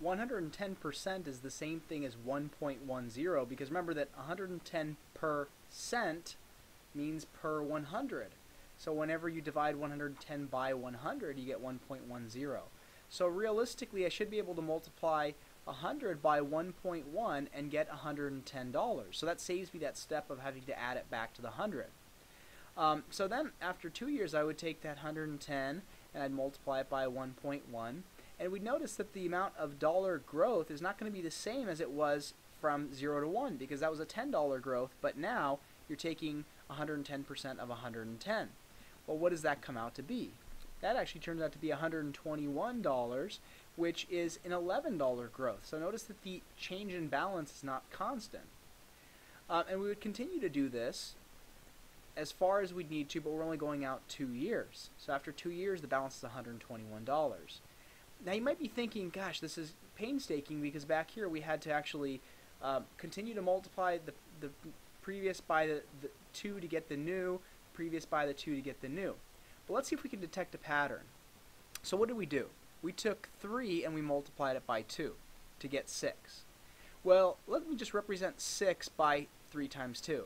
110% is the same thing as 1.10, because remember that 110% means per 100. So whenever you divide 110 by 100, you get 1.10. So realistically, I should be able to multiply 100 by 1.1 and get $110. So that saves me that step of having to add it back to the 100. So then after 2 years, I would take that 110 and I'd multiply it by 1.1. And we'd notice that the amount of dollar growth is not going to be the same as it was from 0 to 1, because that was a $10 growth, but now you're taking 110% of 110. Well, what does that come out to be? That actually turns out to be $121, which is an $11 growth. So notice that the change in balance is not constant. And we would continue to do this as far as we'd need to, but we're only going out 2 years. So after 2 years, the balance is $121. Now you might be thinking, gosh, this is painstaking, because back here we had to actually continue to multiply the previous by the 2 to get the new, previous by the 2 to get the new. But let's see if we can detect a pattern. So what did we do? We took 3 and we multiplied it by 2 to get 6. Well, let me just represent 6 by 3 times 2.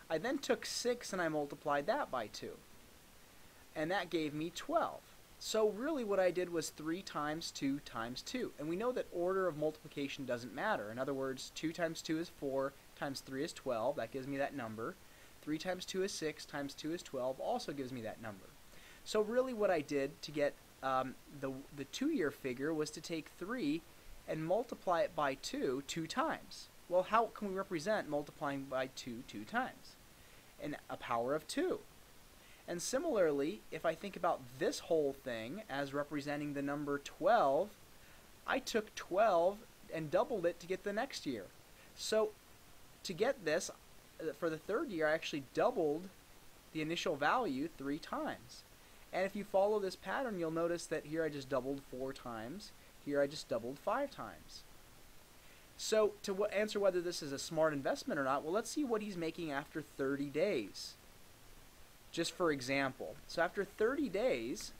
I then took 6 and I multiplied that by 2. And that gave me 12. So really what I did was 3 times 2 times 2. And we know that order of multiplication doesn't matter. In other words, 2 times 2 is 4, times 3 is 12. That gives me that number. 3 times 2 is 6, times 2 is 12. Also gives me that number. So really what I did to get the 2-year figure was to take 3 and multiply it by 2 times. Well, how can we represent multiplying by 2 times? And a power of 2. And similarly, if I think about this whole thing as representing the number 12, I took 12 and doubled it to get the next year. So to get this, for the 3rd year, I actually doubled the initial value 3 times. And if you follow this pattern, you'll notice that here I just doubled 4 times, here I just doubled 5 times. So to answer whether this is a smart investment or not, well, let's see what he's making after 30 days. Just for example. So after 30 days,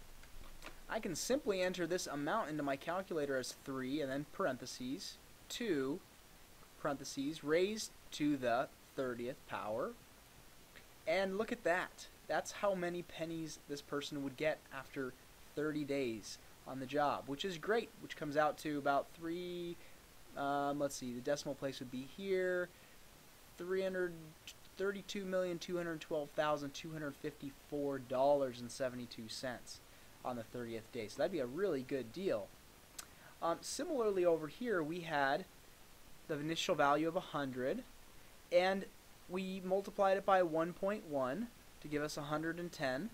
I can simply enter this amount into my calculator as 3 and then parentheses 2 parentheses raised to the 30th power. And look at that. That's how many pennies this person would get after 30 days on the job, which is great, which comes out to about let's see, the decimal place would be here, $332,212,254.72 on the 30th day. So that'd be a really good deal. Similarly over here, we had the initial value of 100, and we multiplied it by 1.1 to give us 110.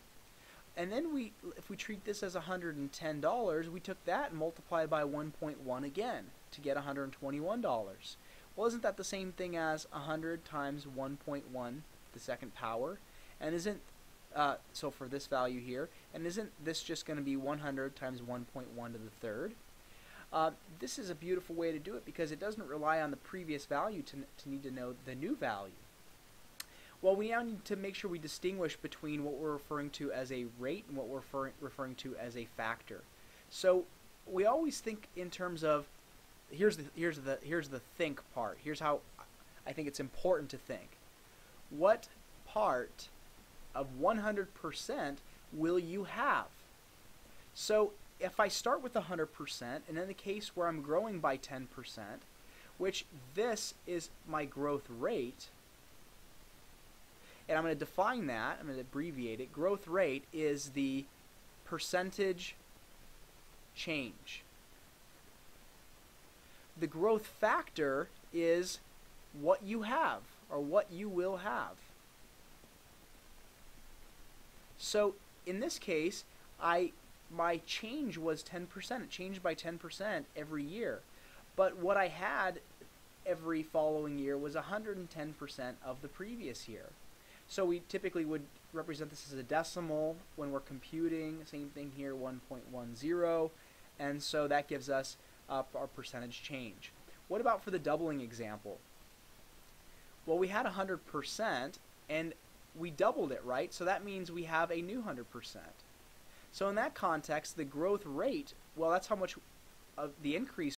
And then if we treat this as $110, we took that and multiplied by 1.1 again to get $121. Well, isn't that the same thing as 100 times 1.1, the second power? And isn't, so for this value here, and isn't this just going to be 100 times 1.1 to the third? This is a beautiful way to do it because it doesn't rely on the previous value to need to know the new value. Well, we now need to make sure we distinguish between what we're referring to as a rate and what we're referring to as a factor. So we always think in terms of here's the think part. Here's how I think it's important to think. What part of 100% will you have? So if I start with 100%, and in the case where I'm growing by 10%, which this is my growth rate, and I'm going to define that, I'm going to abbreviate it. Growth rate is the percentage change. The growth factor is what you have, or what you will have. So in this case, my change was 10%. It changed by 10% every year. But what I had every following year was 110% of the previous year. So we typically would represent this as a decimal when we're computing. Same thing here, 1.10. And so that gives us our percentage change. What about for the doubling example? Well, we had 100% and we doubled it, right? So that means we have a new 100%. So in that context, the growth rate, well, that's how much of the increase